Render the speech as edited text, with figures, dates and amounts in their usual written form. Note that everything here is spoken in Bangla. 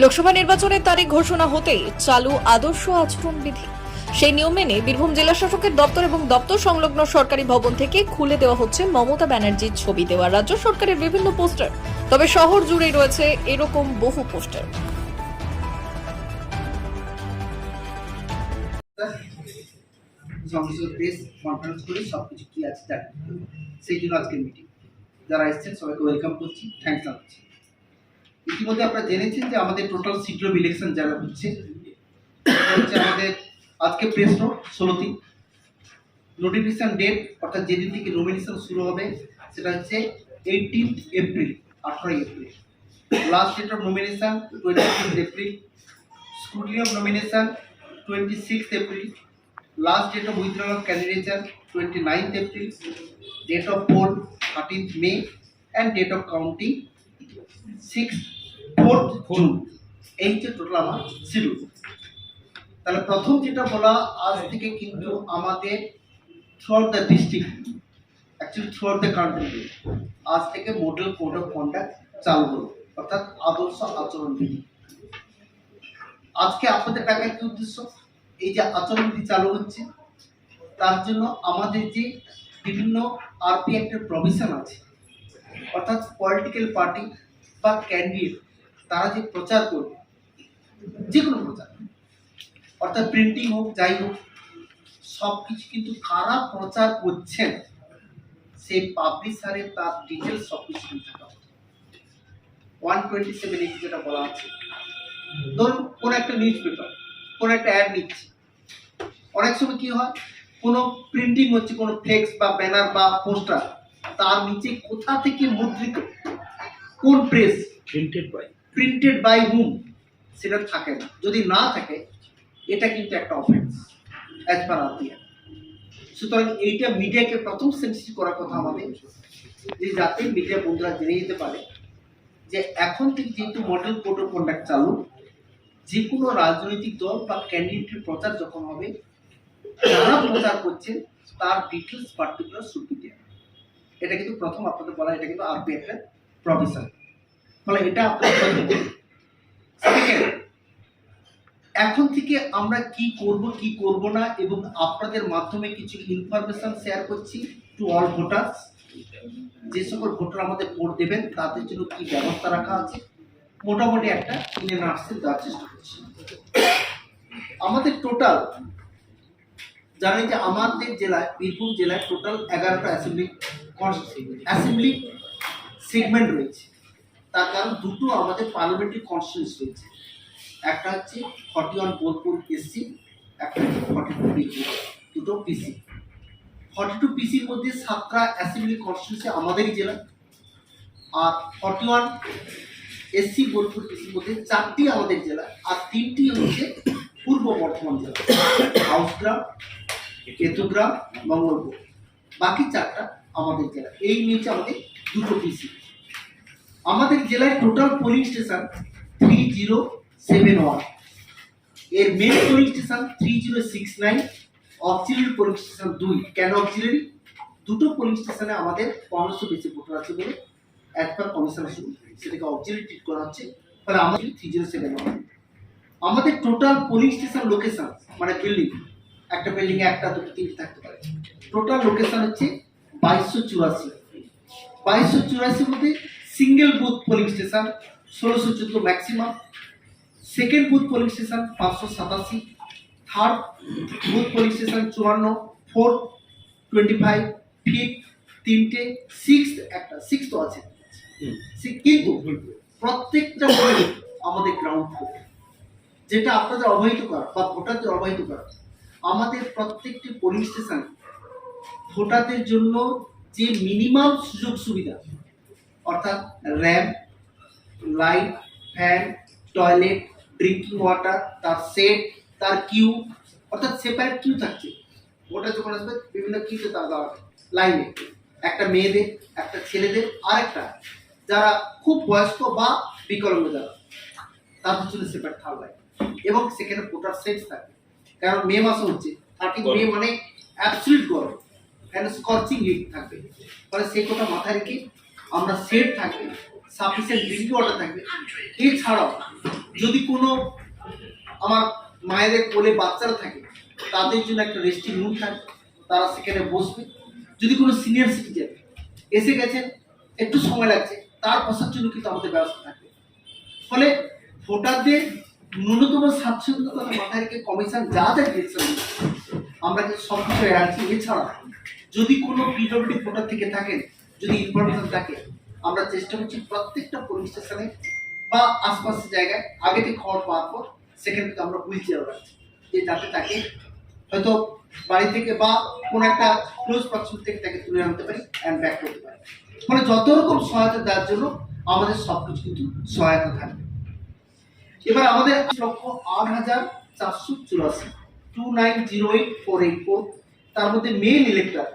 লোকসভা নির্বাচনের তারিখ ঘোষণা হতেই চালু আদর্শ আচরণবিধি। সেই নিয়ম মেনে বীরভূম জেলা শাসকের দপ্তর এবং দপ্তর সংলগ্ন সরকারি ভবন থেকে খুলে দেওয়া হচ্ছে মমতা ব্যানার্জির ছবি দেওয়া রাজ্য সরকারের বিভিন্ন পোস্টার। তবে শহর জুড়েই রয়েছে এরকম বহু পোস্টার। প্রেস কনফারেন্স করে সবকিছু কি আছে জানি, সেই জন্য আজকে মিটিং। যারা এসেছেন সবাইকে ওয়েলকাম করছি, থ্যাংকস জানাচ্ছি। ইতিমধ্যে আপনারা জেনেছেন যে আমাদের টোটাল সিট অফ ইলেকশন যারা হচ্ছে আমাদের আজকে প্রেস নোট 16 নোটিফিকেশন ডেট অর্থাৎ যেদিন থেকে নমিনেশন শুরু হবে সেটা হচ্ছে 18 April, 18 April. Last date of nomination 26 April. Scrutiny of nomination 26 April. Last date of withdrawal of candidature 29th April, date of poll 13th May, and date of counting 4th June. এই যে টোটাল আমার শিডিউল। তাহলে প্রথম যেটা বলা, আজ থেকে কিন্তু আমাদের throughout the district, actually throughout the country, আজ থেকে মডেল কোড অফ কন্ডাক্ট চালু হলো, অর্থাৎ আদর্শ আচরণবিধি। আজকে আপনাদের টাকার কি উদ্দেশ্য? এই যে আচরণবিধি চালু হচ্ছে তার জন্য আমাদের যে বিভিন্ন আরপি অ্যাক্টের প্রভিশন আছে, অর্থাৎ পলিটিক্যাল পার্টি বা ক্যান্ডিডেট তারা যে প্রচার করবে, যে কোনো প্রচার, অর্থাৎ প্রিন্টিং হোক যাই হোক, সব কিছু কিন্তু কারা প্রচার করছেন সেই পাবলিশারের তার ডিটেলস সব কিছু থাকা উচিত। 127 যেটা বলা আছে, ধরুন কোনো একটা নিউজ পেপার কোনো একটা অ্যাড নিচ্ছে, অনেক সময় কি হয়, কোনো প্রিন্টিং হচ্ছে, কোনো ফ্লেক্স বা ব্যানার বা পোস্টার, তার নিচে কোথা থেকে মুদ্রিত, কোন প্রেস, প্রিন্টেড বাই হুম, সেটা থাকে না। যদি না থাকে এটা কিন্তু একটা অফেন্স অ্যাজ পার আরপিআই। সুতরাং এইটা মিডিয়াকে প্রথম সেন্সিটিভ করার কথা আমাদের, যে যাতে মিডিয়া বন্ধুরা জেনে যেতে পারে যে এখন থেকে যেহেতু মডেল কোড অফ কন্ডাক্ট চালু, যে কোনো রাজনৈতিক দল বা ক্যান্ডিডেটের প্রচার যখন হবে, যারা প্রচার করছেন তার details particular should be there. এটা কিন্তু প্রথম আপনাদের বলা, এটা কিন্তু আরপি একটা প্রভিশন। ফলে এটা আপনাদের এখন থেকে আমরা কি করব কি করব না, এবং আপনাদের মাধ্যমে কিছু ইনফরমেশন শেয়ার করছি টু অল ভোটার্স। যে সকল ভোটার আমাদের ভোট দেবেন তাদের জন্য কি ব্যবস্থা রাখা আছে, মোটামুটি একটা ইনে নার্সের দেওয়ার চেষ্টা করছি। আমাদের টোটাল জানেন যে আমাদের জেলায়, বীরভূম জেলায় টোটাল 11টা অ্যাসেম্বলি সেগমেন্ট রয়েছে। তার কারণ দুটো আমাদের পার্লামেন্টারি কনস্টিটিউয়েন্সি রয়েছে, একটা হচ্ছে 41 বোলপুর এসসি, একটা হচ্ছে 42 পিসি, দুটো পিসি। 42 পিসির মধ্যে 7টা অ্যাসেম্বলি কনস্টিটিউয়েন্সি আমাদেরই জেলা, আর 41 এসসি বোলপুর পিসির মধ্যে 4টি আমাদের জেলা, আর 3টি হচ্ছে পূর্ব বর্ধমান জেলা, হাউসগ্রাম, কেতুগ্রাম, মঙ্গলপুর। বাকি 4টা আমাদের জেলা। এই নিচে আমাদের দুটো পিসি। আমাদের জেলায় টোটাল পোলিং স্টেশন 3071, এর main polling station 3069, auxiliary polling station 2। কেন অক্সিলারি? দুটো পোলিং স্টেশনে আমাদের 1500 বেশি ভোটার আছে বলে অ্যাজ পার কমিশন সেটাকে অক্সিলারি ট্রিট করা হচ্ছে। ফলে আমাদের 3071। আমাদের টোটাল পোলিং স্টেশন লোকেশন মানে বিল্ডিং, একটা বিল্ডিং এ একটা দুটো তিনটে থাকতে পারে, টোটাল লোকেশন হচ্ছে 2284। 2284 মধ্যে single booth polling station 1614 maximum, second booth polling station 587, third booth polling station 54, fourth 25, fifth 3টে, সিক্সথ একটা, সিক্স তো আছে। কিন্তু প্রত্যেকটা আমাদের গ্রাউন্ড ফ্লোর, যেটা আপনাদের অবহিত করা বা ভোটারদের অবহিত করা, আমাদের প্রত্যেকটি পোলিং স্টেশন ভোটারদের জন্য যে মিনিমাম সুযোগ সুবিধা, অর্থাৎ ramp, light, fan, toilet, drinking water, তার সেট, তার কিউ, অর্থাৎ সেপারেট কিউ থাকছে। ভোটার যখন আসবে বিভিন্ন কিউতে তার দেওয়া লাইনে, একটা মেয়েদের, একটা ছেলেদের, আর একটা যারা খুব বয়স্ক বা বিকলাঙ্গ যারা, তাদের জন্য সেপারেট থার্ড লাইন, এবং সেখানে ভোটার সেট থাকবে। কারণ মে মাসে হচ্ছে 30 মে মানে অ্যাবসলিউট গরম, এন্ড স্কর্চিং হিট থাকবে। ফলে সেই কথা মাথায় রেখে আমরা সেট থাকবে, সাফিসিয়েন্ট ড্রিঙ্কিং ওয়াটার থাকবে। এছাড়াও যদি কোনো আমার মায়েদের কোলে বাচ্চারা থাকে তাদের জন্য একটা রেস্টিং রুম থাকবে, তারা সেখানে বসবে। যদি কোনো সিনিয়র সিটিজেন এসে গেছেন, একটু সময় লাগছে, তার বসার জন্য কিন্তু আমাদের ব্যবস্থা থাকবে। ফলে ভোটারদের ন্যূনতম স্বাচ্ছন্দ্যতা মাথায় রেখে কমিশন যা যা ডিরেকশন আমরা কিন্তু সব কিছু রাখছি। এছাড়া যদি কোনো পিডব্লিউডি ভোটার থেকে থাকেন, যদি ইনফরমেশন থাকে, আমরা চেষ্টা করছি প্রত্যেকটা পুলিশ স্টেশনে বা আশপাশের জায়গায় আগে থেকে খবর পাওয়ার পর সেখানে কিন্তু আমরা হুইল চেয়ার রাখছি, যে যাতে তাকে হয়তো বাড়ি থেকে বা কোনো একটা ক্লোজ প্রক্সিমিটি থেকে তাকে তুলে আনতে পারি অ্যান্ড ব্যাক করতে পারি। ফলে যত রকম সহায়তা দেওয়ার জন্য আমাদের সবকিছু কিন্তু সহায়তা থাকবে। এবার আমাদের 8,8484 2908,484, তার মধ্যে মেল ইলেক্টর